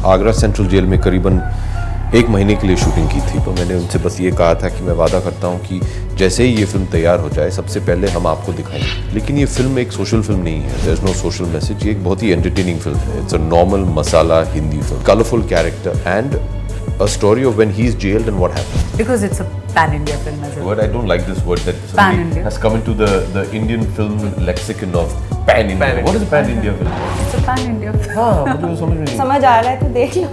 Agra central jail में करीबन 1 महीने के लिए शूटिंग की थी। तो मैंने उनसे बस ये कहा था कि मैं वादा करता हूँ कि जैसे ही ये फिल्म तैयार हो जाए सबसे पहले हम आपको दिखाएंगे। लेकिन ये फिल्म एक सोशल फिल्म नहीं है, there is no social message. ये एक बहुत ही एंटरटेनिंग फिल्म है। It's a normal masala Hindi film, colourful character and a story of when he's jailed and what happened. Because it's a pan-India film as well. Word, I don't like this word that Pan-India has come into the Indian film lexicon of pan-India. What is a pan-India film? It's a pan-India film. हाँ, मुझे वो समझ में नहीं। समझ आ रहा है तो देख लो।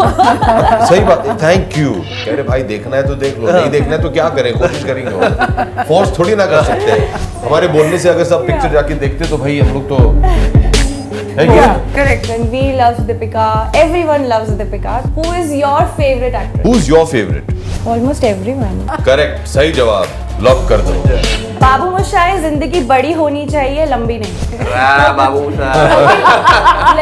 सही बात है, थैंक यू। कह रहे भाई देखना है तो देख लो, नहीं देखना है तो क्या करें, कोशिश करेंगे। फोर्स थोड़ी ना कर सकते हैं। हमारे बोलने से अगर सब पिक्चर जाके देखते तो भाई हम लोग तो Correct. Ranveer loves Deepika. Everyone loves Deepika. Who is your favorite actress? Who's your favorite? Almost everyone. Correct, सही जवाब, लॉक कर दो। बाबू मोशाय जिंदगी बड़ी होनी चाहिए, लंबी नहीं। बाबू मोशाय।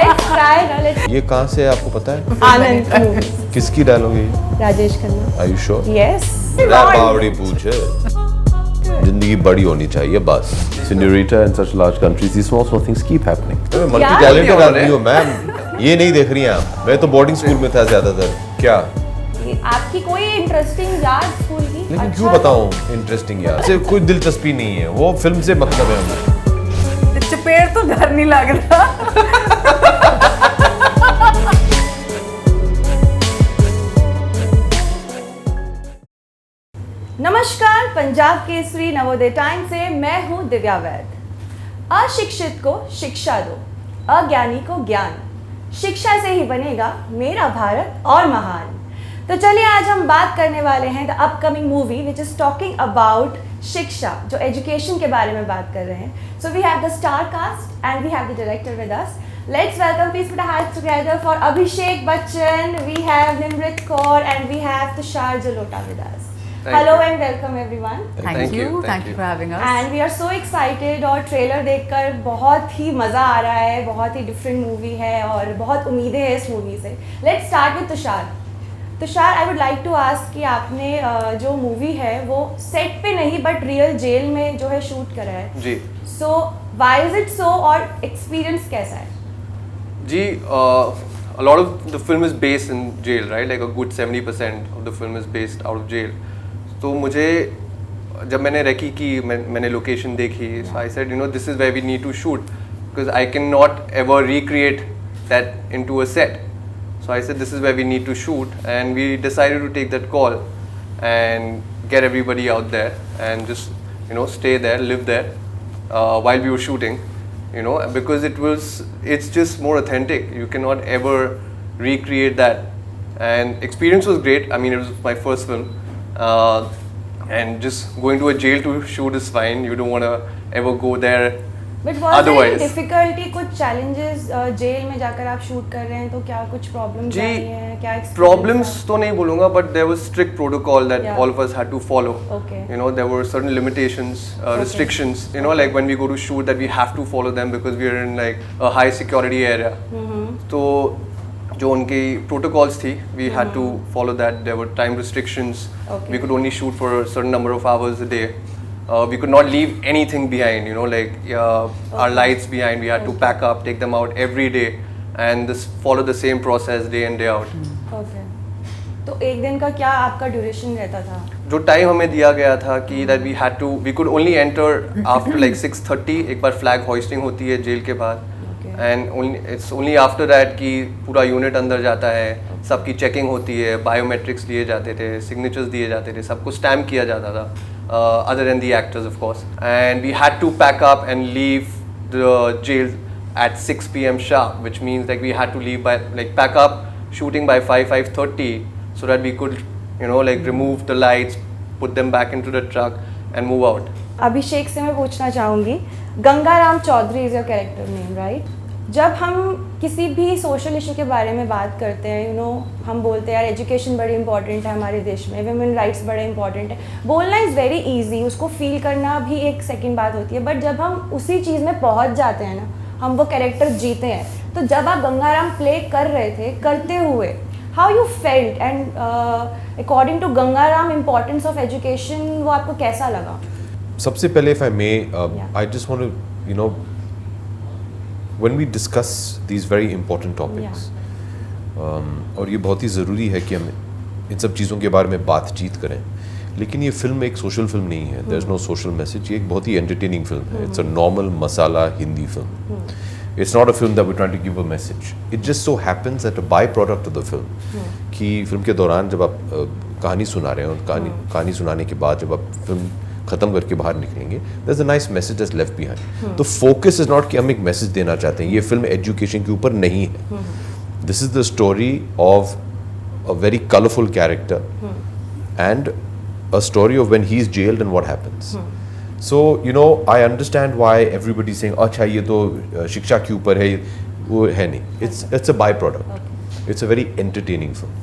Let's try ना, let's. ये कहाँ से है आपको पता है? आनंद movie. किसकी डायलॉग है ये? Rajesh Khanna. Are you sure? Yes. बावड़ी पूछे। जिंदगी बड़ी होनी चाहिए बस। Senorita in such large countries, these small things keep happening. Multi talented आदमी हो मैम, ये नहीं देख रही हैं आप। मैं तो बोर्डिंग स्कूल में था ज्यादातर। क्या? आपकी कोई इंटरेस्टिंग याद स्कूल की? लेकिन क्यों बताऊं इंटरेस्टिंग यार, से कोई दिलचस्पी नहीं है, वो फिल्म से मतलब है हमें। चपेट तो डर नहीं लग रहा। नमस्कार, पंजाब केसरी नवोदय टाइम से मैं हूँ दिव्या वैद। अशिक्षित को शिक्षा दो, अज्ञानी को ज्ञान, शिक्षा से ही बनेगा मेरा भारत और महान। तो चलिए आज हम बात करने वाले हैं the upcoming movie which is talking about शिक्षा, जो एजुकेशन के बारे में बात कर रहे हैं। So we have the star cast and we have the director with us. Let's welcome, please put our hands together for Abhishek Bachchan. We have Nimrit Kaur and we have Tushar Jalota with us. Hello and welcome everyone. Thank you for having us. And we are so excited और trailer देखकर बहुत ही मज़ा आ रहा है, बहुत ही different movie है और बहुत उम्मीदें हैं इस मूवी से। Let's start with Tushar. Tushar, I would like to ask कि आपने जो मूवी है वो सेट पे नहीं बट रियल जेल में जो है शूट करा है जी। So why is it so और एक्सपीरियंस कैसा है? जी, a lot of the film is based in jail, right? Like a good 70% of the film is based out of jail. तो मुझे जब मैंने रेकी की मैंने लोकेशन देखी, so I said, you know, this is where we need to shoot because I cannot ever recreate that into a set. So I said, this is where we need to shoot, and we decided to take that call and get everybody out there and just, you know, stay there, live there while we were shooting. You know, because it's just more authentic. You cannot ever recreate that, and experience was great. I mean, it was my first film, and just going to a jail to shoot is fine. You don't want to ever go there. But was there any difficulty, कुछ challenges jail में जाकर आप shoot कर रहे हैं तो क्या कुछ problems आई हैं, क्या problems तो नहीं बोलूँगा, but there was strict protocol that all of us had to follow. Okay. You know, there were certain limitations, restrictions. You know, like when we go to shoot, that we have to follow them because we are in like a high security area. तो जो उनकी protocols थी, we had to follow that. There were time restrictions. We could only shoot for a certain number of hours a day. We could not leave anything behind, you know, like our lights behind. We had to pack up, take them out every day, and this follow the same process day in day out. Okay. तो एक दिन का क्या आपका duration रहता था? जो time हमें दिया गया था कि that we could only enter after like 6:30. एक बार फ्लैग होइस्टिंग होती है जेल के बाद, and it's only after that कि पूरा यूनिट अंदर जाता है, सबकी चेकिंग होती है, बायोमेट्रिक्स लिए जाते थे, सिग्नेचर्स दिए जाते थे, सबको स्टैम्प किया जाता था. Other than the actors, of course, and we had to pack up and leave the jail at 6 p.m. sharp, which means like we had to leave by like pack up shooting by 5:30 so that we could, you know, like remove the lights, put them back into the truck and move out. अभिषेक से मैं पूछना चाहूँगी, Gangaram Chaudhary is your character name, right? जब हम किसी भी social issue के बारे में बात करते हैं, यू नो, हम बोलते हैं यार एजुकेशन बड़ी इंपॉर्टेंट है हमारे देश में, वुमेन राइट्स बड़े इंपॉर्टेंट है, बोलना इज़ वेरी इजी, उसको फील करना भी एक सेकंड बात होती है, बट जब हम उसी चीज़ में पहुंच जाते हैं ना, हम वो कैरेक्टर जीते हैं। तो जब आप गंगाराम प्ले कर रहे थे, करते हुए how you felt and according to Gangaram importance of education, वो आपको कैसा लगा? सबसे पहले if I may, I just want to, you know, when we discuss these very important topics, और ये बहुत ही ज़रूरी है कि हम इन सब चीज़ों के बारे में बातचीत करें। लेकिन ये फिल्म एक सोशल फिल्म नहीं है, there is no social message. ये एक बहुत ही एंटरटेनिंग फिल्म है। It's a normal masala Hindi film. It's not a film that we're trying to give a message. It just so happens that a byproduct of the film कि film के दौरान जब आप कहानी सुना रहे हो, कहानी सुनाने के बाद जब आप फिल्म ख़त्म करके बाहर निकलेंगे, there's a nice message that's left behind. तो focus is not कि हम एक मैसेज देना चाहते हैं। ये फिल्म एजुकेशन के ऊपर नहीं है। This is the story of a very colorful character and a story of when he's jailed and what happens. So you know, I understand why everybody is saying अच्छा ये तो शिक्षा के ऊपर है, वो है नहीं। It's a byproduct. It's a very entertaining film.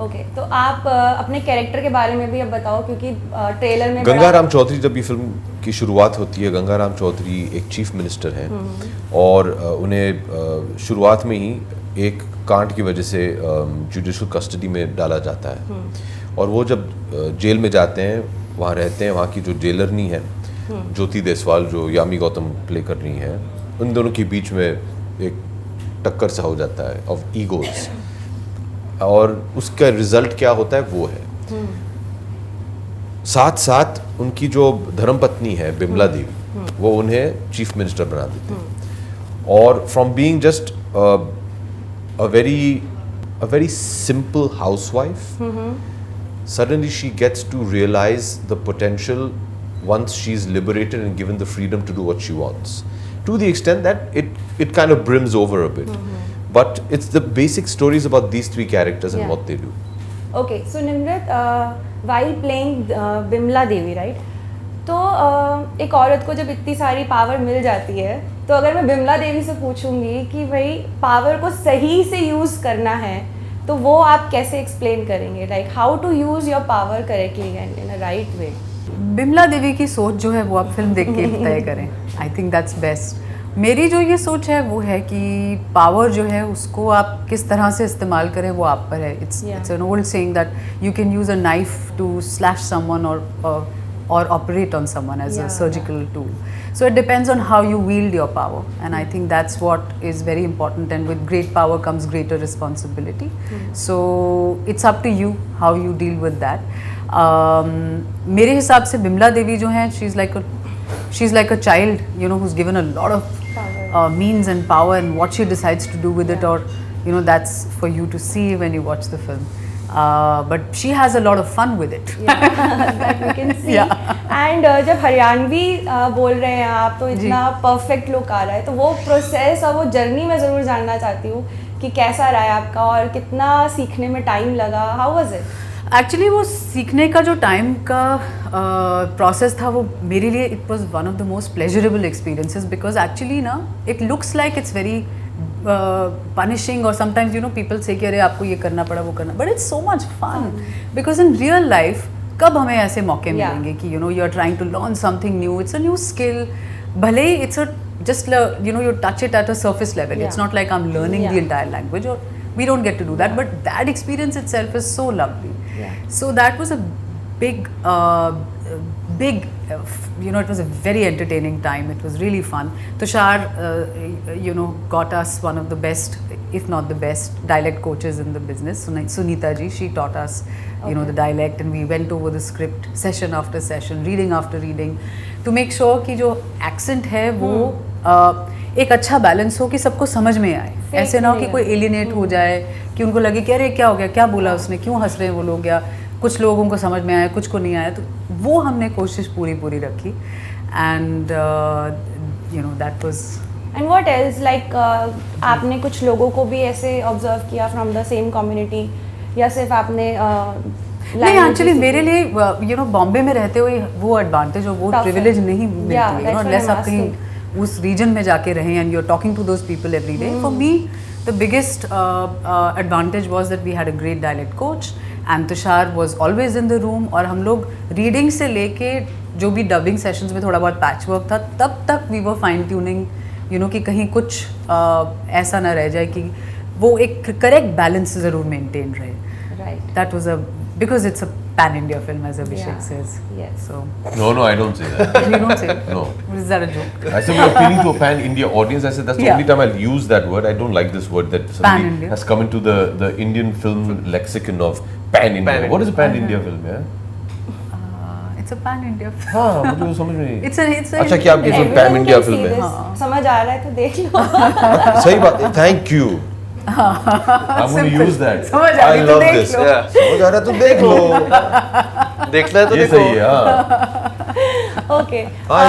Okay तो आप अपने कैरेक्टर के बारे में भी अब बताओ, क्योंकि ट्रेलर में गंगाराम चौधरी, जब ये फिल्म की शुरुआत होती है, गंगाराम चौधरी एक चीफ मिनिस्टर हैं और उन्हें शुरुआत में ही एक कांड की वजह से जुडिशल कस्टडी में डाला जाता है। और वो जब जेल में जाते हैं, वहाँ रहते हैं, वहाँ की जो जेलरनी है ज्योति देसवाल, जो यामी गौतम प्ले कर रही हैं, उन दोनों के बीच में एक टक्कर सा हो जाता है ऑफ ईगोज, और उसका रिजल्ट क्या होता है वो है। साथ साथ उनकी जो धर्मपत्नी है बिमला देवी, वो उन्हें चीफ मिनिस्टर बना देते हैं। और from being just a very simple housewife, suddenly she gets to realize the potential once she's liberated and given the freedom to do what she wants, to the extent that it kind of brims over a bit. But it's the basic stories about these three characters and what they do. Okay, so Nimrat, while playing Bimla Devi, right? तो एक औरत को जब इतनी सारी power मिल जाती है, तो अगर मैं बिमला देवी से पूछूंगी कि भाई पावर को सही से यूज़ करना है, तो वो आप कैसे एक्सप्लेन करेंगे, like how to use your power correctly and in a right way? Bimla Devi की सोच जो है वो आप फिल्म देख के तय करें। I think that's best. मेरी जो ये सोच है वो है कि पावर जो है उसको आप किस तरह से इस्तेमाल करें वो आप पर है। It's an old saying that you can use a knife to slash someone or operate on someone as a surgical tool. So it depends on how you wield your power, and I think that's what is very important, and with great power comes greater responsibility. So it's up to you how you deal with that. मेरे हिसाब से बिमला देवी जो हैं, she's like a child, you know, who's given a lot of means and power, and what she decides to do with it, or you know, that's for you to see when you watch the film. But she has a lot of fun with it. That we can see. And जब हरियाणवी बोल रहे हैं आप, तो इतना perfect look आ रहा है, तो वो प्रोसेस और वो जर्नी मैं ज़रूर जानना चाहती हूँ कि कैसा रहा है आपका और कितना सीखने में टाइम लगा। How was it? एक्चुअली वो सीखने का जो टाइम का प्रोसेस था, वो मेरे लिए it was one of the most pleasurable experiences, because actually ना it looks like it's very punishing, or sometimes you know people say कि अरे आपको ये करना पड़ा, वो करना, but it's so much fun because in real life कब हमें ऐसे मौके मिलेंगे कि you know you are trying to learn something new, it's a new skill, भले ही it's a just you know you touch it at a surface level, it's not like I'm learning the entire language, or we don't get to do that, but that experience itself is so lovely. So that was a big you know, it was a very entertaining time. It was really fun. Tushar you know, got us one of the best, if not the best, dialect coaches in the business. Sunita ji, she taught us you know, the dialect, and we went over the script session after session, reading after reading, to make sure कि जो accent है वो एक अच्छा balance हो, कि सबको समझ में आए, ऐसे ना हो कि कोई एलिनेट हो जाए, कि उनको लगे कि अरे क्या हो गया, क्या बोला उसने, क्यों हंस रहे हैं वो लोग, या कुछ लोगों को समझ में आया, कुछ को नहीं आया। तो वो हमने कोशिश पूरी रखी, and you know that was. And what else, like आपने कुछ लोगों को भी ऐसे ऑब्जर्व किया फ्रॉम द सेम कम्युनिटी, या सिर्फ आपने नहीं, एक्चुअली मेरे लिए यू नो बॉम्बे में रहते हुए वो एडवांटेज और वो प्रिविलेज नहीं मिलती है, अनलेस आप कहीं उस रीजन में जाके रहें and you are talking to those people every day. For me the biggest advantage was that we had a great dialect coach, and Tushar was always in the room, और हम लोग रीडिंग से लेके जो भी डबिंग सेशंस में थोड़ा बहुत पैच वर्क था, तब तक we were fine tuning, you know, कि कहीं कुछ ऐसा ना रह जाए, कि वो एक करेक्ट बैलेंस ज़रूर मेंटेन रहे। Right, that was a, because it's a pan India film, as Abhishek Yeah. says. Yes. So No, I don't say that. you don't say. No. Is that a joke? I said we're appealing to a pan-India audience. I said that's the Yeah. only time I'll use that word. I don't like this word that somebody Pan-India. has come into the Indian film lexicon of pan-India. Pan-India. What is a pan-India film? Yeah. It's a pan India film. हाँ मुझे वो समझ में नहीं। It's a. अच्छा क्या आपकी film Everyone pan India can film see है? this. समझ आ रहा है तो देख लो. सही बात है. Thank you. I'm going to use that. समझ आ रही I तो love देख this. लो. Yeah. समझ आ रहा है तो देख लो. देखना है तो ये देखो. सही है. हाँ. Okay. हाँ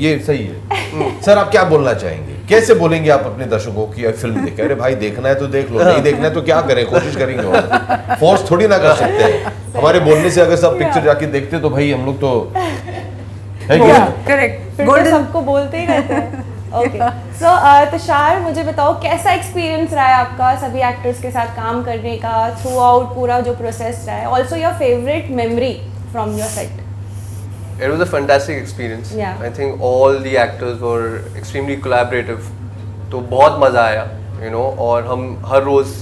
ये सही है. सर आप क्या बोलना चाहेंगे? कैसे बोलेंगे आप अपने दर्शकों की ये फिल्म देखें? अरे भाई देखना है तो देख लो, नहीं देखना है तो क्या करें? कोशिश करेंगे और फोर्स थोड़ी ना कर सकते हैं. हमारे बोलने से अगर सब पिक्चर जाके देखते तो भाई हम लोग तो है क्या? Correct. फिर तो Golden. सबको बोलते ही रहते हैं. ओके सो तुषार मुझे बताओ कैसा एक्सपीरियंस रहा है आपका सभी एक्टर्स के साथ काम करने का थ्रू आउट पूरा जो प्रोसेस रहा है also your favourite memory from your set. It was a fantastic experience. Yeah. I think all the actors were extremely collaborative. तो बहुत मज़ा आया, you know, और हम हर रोज़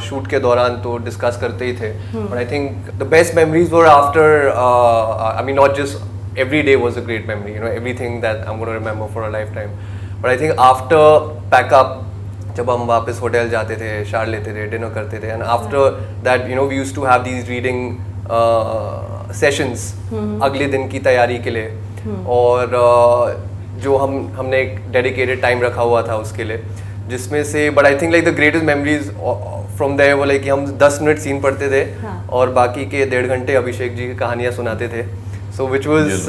शूट के दौरान तो डिस्कस करते ही थे. But I think the best memories were after. I mean, not just every day was a great memory. You know, everything that I'm going to remember for a lifetime. But I think after pack up, जब हम वापस hotel जाते थे, शार लेते थे, dinner करते थे, and after that, you know, we used to have these reading sessions अगले दिन की तैयारी के लिए और जो हमने एक डेडिकेटेड टाइम रखा हुआ था उसके लिए जिसमें से but I think like the greatest memories from there वो लाइक कि हम 10 मिनट सीन पढ़ते थे और बाकी के 1.5 घंटे अभिषेक जी की कहानियाँ सुनाते थे सो विच वाज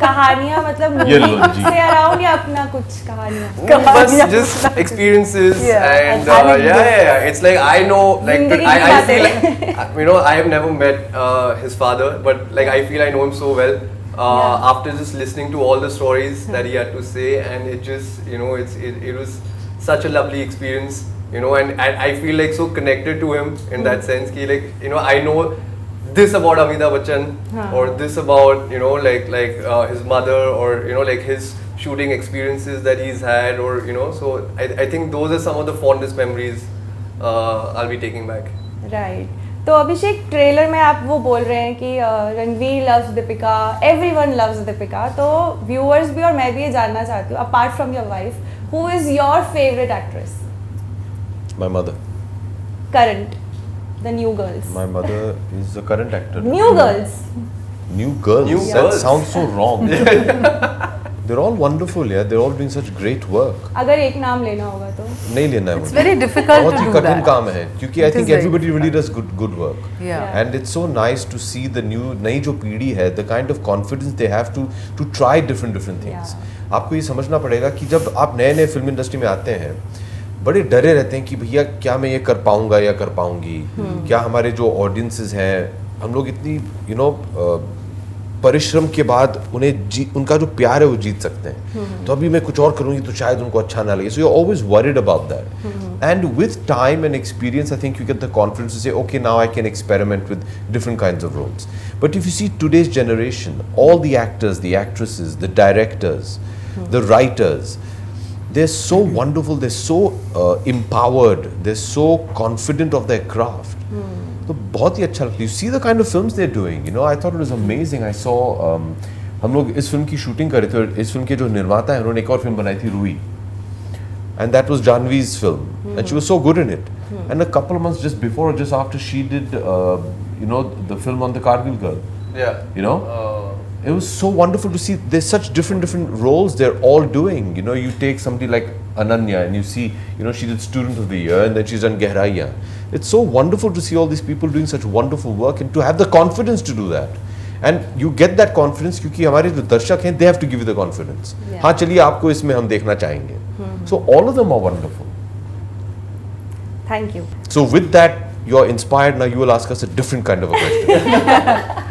कहानियां मतलब ये लो मूवी जी. से अराउंड या अपना कुछ कहानियां बस just experiences Yeah. and Anecdotes. yeah it's like I know like जिंदगी I की feel बातें. like, you know I have never met his father but like I feel I know him so well after just listening to all the stories that he had to say and it just you know it was such a lovely experience you know and I feel like so connected to him in that sense कि like you know I know this about Amitabh Bachchan or this about you know like his mother or you know like his shooting experiences that he's had or you know so I think those are some of the fondest memories I'll be taking back. Right तो अभिषेक trailer में आप वो बोल रहे हैं कि Ranveer loves Deepika everyone loves Deepika तो viewers भी और मैं भी ये जानना चाहती हूँ apart from your wife who is your favourite actress My mother. Current the new girls My mother is the current actor. New girls New girls. New That girls. sounds so wrong. They're all wonderful, yeah. They're all doing such great work. अगर एक नाम लेना होगा तो नहीं लेना है It's मुझे. very difficult बहुत to ही do कठिन that. काम है क्योंकि I It think is very everybody really difficult. does good work. Yeah. And it's so nice to see the नई जो पीढ़ी है, the kind of confidence they have to try different things. आपको ये समझना पड़ेगा कि जब आप नए फिल्म इंडस्ट्री में आते हैं बड़े डरे रहते हैं कि भैया क्या मैं ये कर पाऊंगा या कर पाऊंगी क्या हमारे जो ऑडियंसेस हैं हम लोग इतनी यू नो परिश्रम के बाद उनका जो प्यार है वो जीत सकते हैं तो अभी मैं कुछ और करूंगी तो शायद उनको अच्छा ना लगे so you always worried about that and with time and experience I think you get the confidence to say okay now I can experiment with different kinds of roles but if you see today's generation all the actors the actresses the directors the writers they're so wonderful, they're so empowered, they're so confident of their craft. तो बहुत ही अच्छा लगता है. You see the kind of films they're doing, you know, I thought it was amazing. I saw हम लोग इस film की shooting कर रहे थे और इस फिल्म के जो निर्माता हैं उन्होंने एक और फिल्म बनाई थी Ruhi and that was Janvi's film and she was so good in it and a couple of months just before or just after she did you know the film on the Kargil girl, you know, it was so wonderful to see there's such different roles they're all doing. You know, you take somebody like Ananya and you see, you know, she did Student of the Year and then she's done Gehraiya. It's so wonderful to see all these people doing such wonderful work and to have the confidence to do that. And you get that confidence क्योंकि हमारे जो दर्शक हैं they have to give you the confidence. हाँ चलिए आपको इसमें हम देखना चाहेंगे. So all of them are wonderful. Thank you So with that you're inspired now you will ask us a different kind of a question.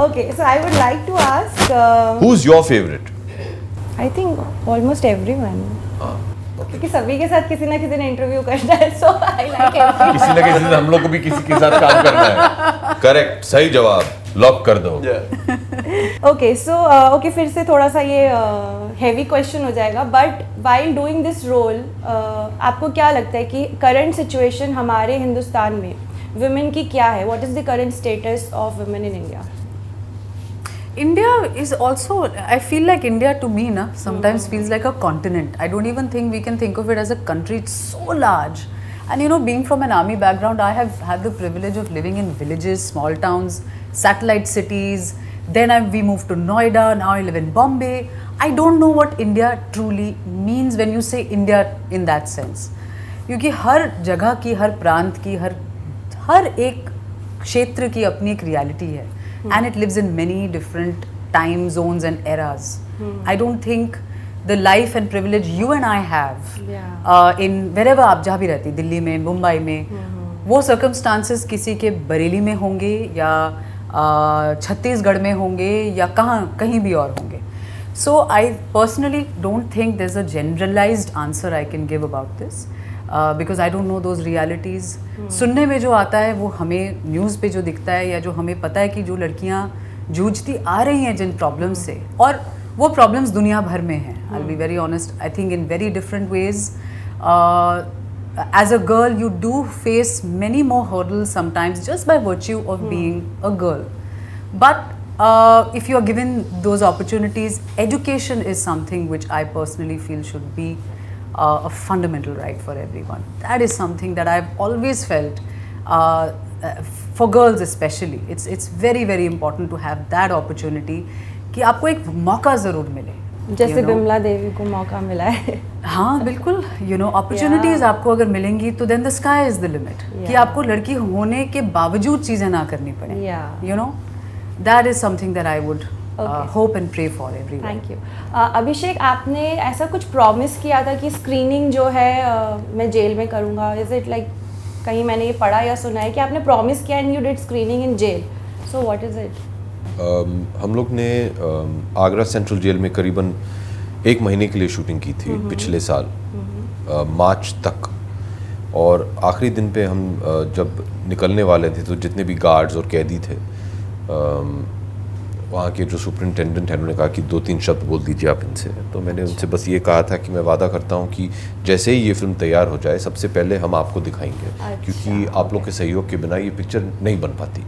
Okay, so I would like to ask Who's your favorite? I think almost everyone. क्योंकि सभी के साथ किसी ना किसी ने interview करना है so I like everyone. किसी न किसी से हम लोग को भी किसी के साथ काम करना है. Correct, सही जवाब. लॉक कर दो. Okay, so okay फिर से थोड़ा सा ये हेवी क्वेश्चन हो जाएगा but while doing this role आपको क्या लगता है कि करंट सिचुएशन हमारे हिंदुस्तान में women की क्या है? What is the current status of women in India? India is also, I feel like India to me sometimes feels like a continent. I don't even think we can think of it as a country. It's so large. And you know, being from an army background, I have had the privilege of living in villages, small towns, satellite cities. Then we moved to Noida, now I live in Bombay. I don't know what India truly means when you say India in that sense. क्योंकि हर जगह की, हर प्रांत की, हर एक क्षेत्र की अपनी एक रियलिटी है. And it lives in many different time zones and eras. I don't think the life and privilege you and I have in wherever आप जहाँ भी रहती, दिल्ली में, मुंबई में, वो circumstances किसी के बरेली में होंगे या छत्तीसगढ़ में होंगे या कहीं भी और होंगे. So I personally don't think there's a generalized answer I can give about this. Because I don't know those realities. सुनने में जो आता है वो हमें न्यूज़ पे जो दिखता है या जो हमें पता है कि जो लड़कियाँ जूझती आ रही हैं जिन प्रॉब्लम्स से, और वो प्रॉब्लम्स दुनिया भर में हैं. I'll be very honest, I think in very different ways. As a girl you do face many more hurdles sometimes just by virtue of being a girl. But if you are given those opportunities, education is something which I personally feel should be a fundamental right for everyone. That is something that I've always felt, for girls especially, it's very very important to have that opportunity कि आपको एक मौका ज़रूर मिले. जैसे बिमला देवी को मौका मिला है. हाँ बिल्कुल, you know, opportunities आपको अगर मिलेंगी तो then the sky is the limit. कि आपको लड़की होने के बावजूद चीज़ें ना करनी पड़े. You know, that is something that I would hope and pray for everyone. Thank you. अभिषेक, आपने ऐसा कुछ प्रॉमिस किया था कि स्क्रीनिंग जो है मैं जेल में करूँगा. Is it like, कहीं मैंने ये पढ़ा या सुना है कि आपने प्रॉमिस किया and you did screening in jail. So what is it? हम लोग ने आगरा सेंट्रल जेल में करीबन 1 महीने के लिए शूटिंग की थी पिछले साल मार्च तक. और आखिरी दिन पे हम जब निकलने वाले थे तो जितने भी गार्ड्स और कैदी थे, वहाँ के जो सुपरिटेंडेंट हैं उन्होंने कहा कि 2-3 शब्द बोल दीजिए आप इनसे. तो मैंने उनसे बस ये कहा था कि मैं वादा करता हूँ कि जैसे ही ये फिल्म तैयार हो जाए सबसे पहले हम आपको दिखाएंगे. क्योंकि आप लोग के सहयोग के बिना ये पिक्चर नहीं बन पाती.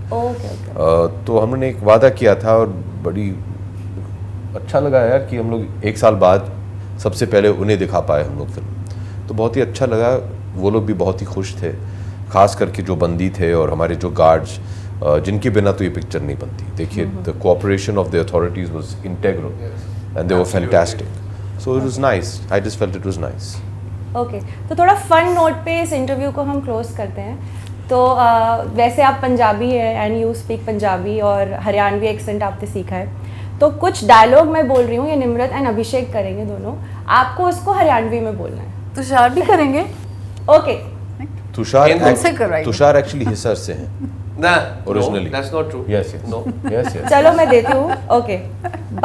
तो हमने एक वादा किया था और बड़ी अच्छा लगा यार कि हम लोग 1 साल बाद सबसे पहले उन्हें दिखा पाए हम लोग फिल्म. तो बहुत ही अच्छा लगा. वो लोग भी बहुत ही खुश थे, खास करके जो बंदी थे और हमारे जो गार्ड्स, जिनके बिना तो ये पिक्चर नहीं बनती. देखिए, the cooperation of the authorities was integral and they were fantastic. So it was nice. I just felt it was nice. Okay, तो थोड़ा फन नोट पे इस इंटरव्यू को हम क्लोज करते हैं. तो वैसे आप पंजाबी है एंड यू स्पीक पंजाबी और हरियाणवी एक्सेंट आपने सीखा है. तो कुछ डायलॉग मैं बोल रही हूँ, ये निम्रत एंड अभिषेक करेंगे दोनों. आपको उसको हरियाणवी में बोलना है. तुषार भी करेंगे. ओके. तुषार एक्चुअली हिसार से हैं. Originally. That's not true. Yes. No. Yes. चलो मैं देती हूँ. ओके.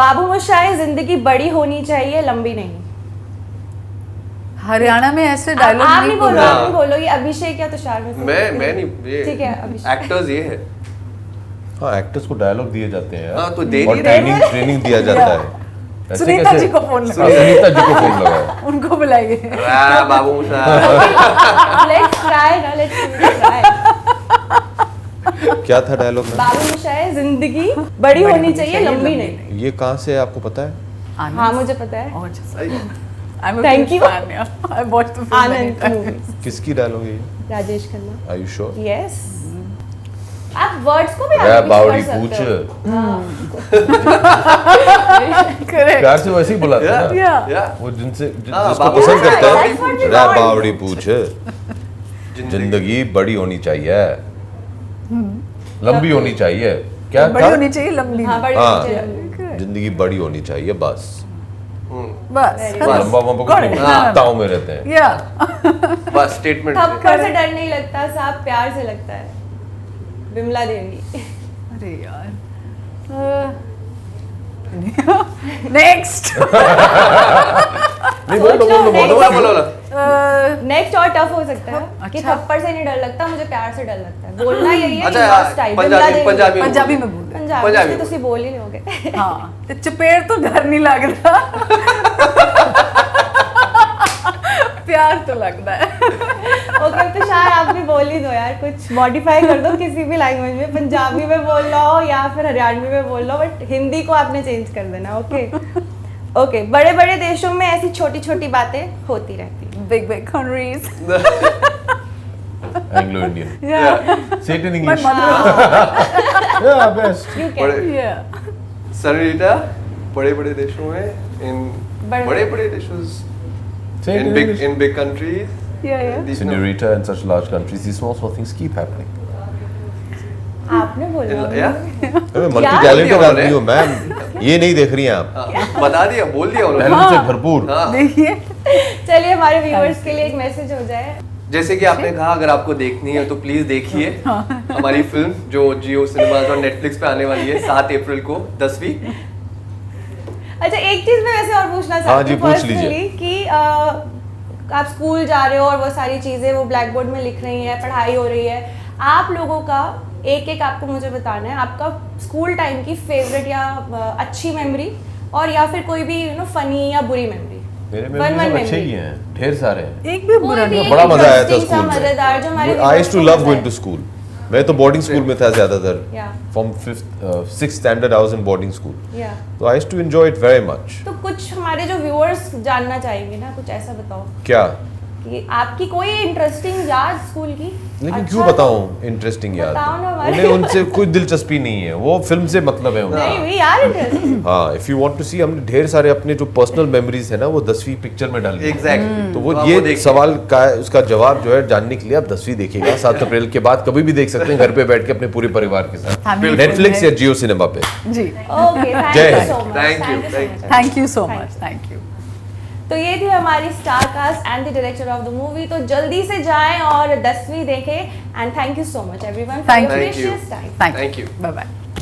बाबू मोशाय, जिंदगी बड़ी होनी चाहिए, लंबी नहीं. हरियाणा में ऐसे डायलॉग आप नहीं बोलो, आप नहीं बोलो. ये अभिषेक या तुषार में से? मैं नहीं. ठीक है, अभिषेक. एक्टर्स ये है. हाँ, एक्टर्स को डायलॉग दिए जाते हैं. हाँ, तो दे और ट्रेनिंग दिया जाता है. सुनीता जी को फोन लगाओ. सुनीता जी को फोन लगाओ. उनको बुलाएंगे. बाबू मोशाय. Let's try ना, let's try. क्या था डायलॉग में? बाबू मोशाय, जिंदगी बड़ी होनी चाहिए, लंबी नहीं. ये कहाँ से है आपको पता है? हाँ, मुझे पता है. Thank you. I watched the film. Anand movie. किसकी डायलॉग है ये? Rajesh Khanna. Are you sure? Yes. आप वर्ड्स को भी रै बावड़ी पूछ. प्यार से वैसे ही बुलाते हैं ना. वो जिसको पसंद करता है. रै बावड़ी पूछ. जिंदगी बड़ी होनी चाहिए, लंबी होनी चाहिए. क्या बड़ी होनी चाहिए, लंबी. हाँ, बड़ी होनी चाहिए. जिंदगी बड़ी होनी चाहिए बस. बस लंबा कुछ नहीं. ताऊ में रहते हैं. बस स्टेटमेंट. थप्पड़ से डर नहीं लगता, साहब प्यार से लगता है. बिमला देवी. अरे यार. नेक्स्ट. नहीं बोलो. नेक्स्ट और टफ हो सकता है कि थप्पड़ से नहीं डर लगता, मुझे प्यार से डर लगता है. बोलना यही है. पंजाबी में बोल. पंजाबी तो बोल ही लोगे. हाँ, तो चपेड़ तो डर नहीं लगता. प्यार तो लगता है। ओके तुषार आप भी बोल ही दो यार, कुछ मॉडिफाई कर दो किसी भी लैंग्वेज में, पंजाबी में बोल रहा हो या फिर हरियाणवी में बोल रहा हो, बट हिंदी को आपने चेंज कर देना। ओके ओके, बड़े बड़े देशों में ऐसी छोटी छोटी बातें होती रहती। Big big countries. Anglo-Indian. Yeah. Say it in My English. mother. Yeah, best. You can. बड़े Yeah. सनरीटा बड़े बड़े देशों में इन बड़े- बड़े बड़े देशों Say it in English. in big countries. Yeah, yeah. Senorita, in such large countries, these small things keep happening. आपने बोला Yeah? मैं मल्टी टैलेंटेड आदमी हूँ मैम, ये नहीं देख रही हैं आप, हाँ, बता दिया, बोल दिया उन्होंने। टैलेंट से भरपूर। हाँ। देखिए। चलिए हमारे व्यूअर्स के लिए एक मैसेज हो जाए। जैसे कि आपने कहा, अगर आपको देखनी है तो प्लीज देखिए हमारी फिल्म जो जियो सिनेमाज और नेटफ्लिक्स पे आने वाली है 7 अप्रैल को 10वीं। अच्छा एक चीज मैं वैसे और पूछना हाँ चाहती जी, हूँ पूछ लीजिए। पर्सनली कि आप स्कूल जा रहे हो और वो सारी चीजें वो ब्लैक बोर्ड में लिख रही हैं, पढ़ाई हो रही है, आप लोगों का एक एक आपको मुझे बताना है आपका स्कूल टाइम की फेवरेट या अच्छी मेमोरी, और या फिर कोई भी फनी या बुरी मेमोरी। मेरे One में memory. अच्छे ही हैं, ढेर सारे हैं। एक भी बुरा कोई भी नहीं। एक बड़ा मजा आया था interesting सा स्कूल मजेदार जो हमारे में। आई यूज्ड टू viewers को लव मजा गोइंग आए। To school. मैं तो बोर्डिंग स्कूल में था ज्यादातर। Yeah. From 6th standard I was in boarding school. या तो I used to enjoy it very much. तो कुछ हमारे जो व्यूअर्स जानना चाहेंगे ना, कुछ ऐसा बताओ क्या? कि आपकी कोई इंटरेस्टिंग याद स्कूल की। लेकिन अच्छा क्यों तो- बताऊं इंटरेस्टिंग याद? बताओ ना हमारे- उन्हें उनसे कोई दिलचस्पी नहीं है, वो फिल्म से मतलब है उन्हें। नहीं भी यार इंटरेस्टिंग। हाँ, इफ यू वांट टू सी, हमने ढेर सारे अपने जो पर्सनल मेमोरीज है ना वो 10वीं पिक्चर में डाल दिए। Exactly. तो वो आप ये देखिए। सवाल का उसका जवाब जो है जानने के लिए आप 10वीं देखिएगा 7 अप्रैल के बाद, कभी भी देख सकते हैं घर पे बैठ के अपने पूरे परिवार के साथ, Family नेटफ्लिक्स film या जियो सिनेमा पे। जी। ओके जय thank you Hind. So much. Thank you, so thank much. Thank you so Thank much. Thank you. तो ये थी हमारी star cast and the director of the movie. तो जल्दी से जाएं और 10वीं देखें, and thank you so much everyone for Thank your you. Precious time. Thank Thank you. you. Bye bye.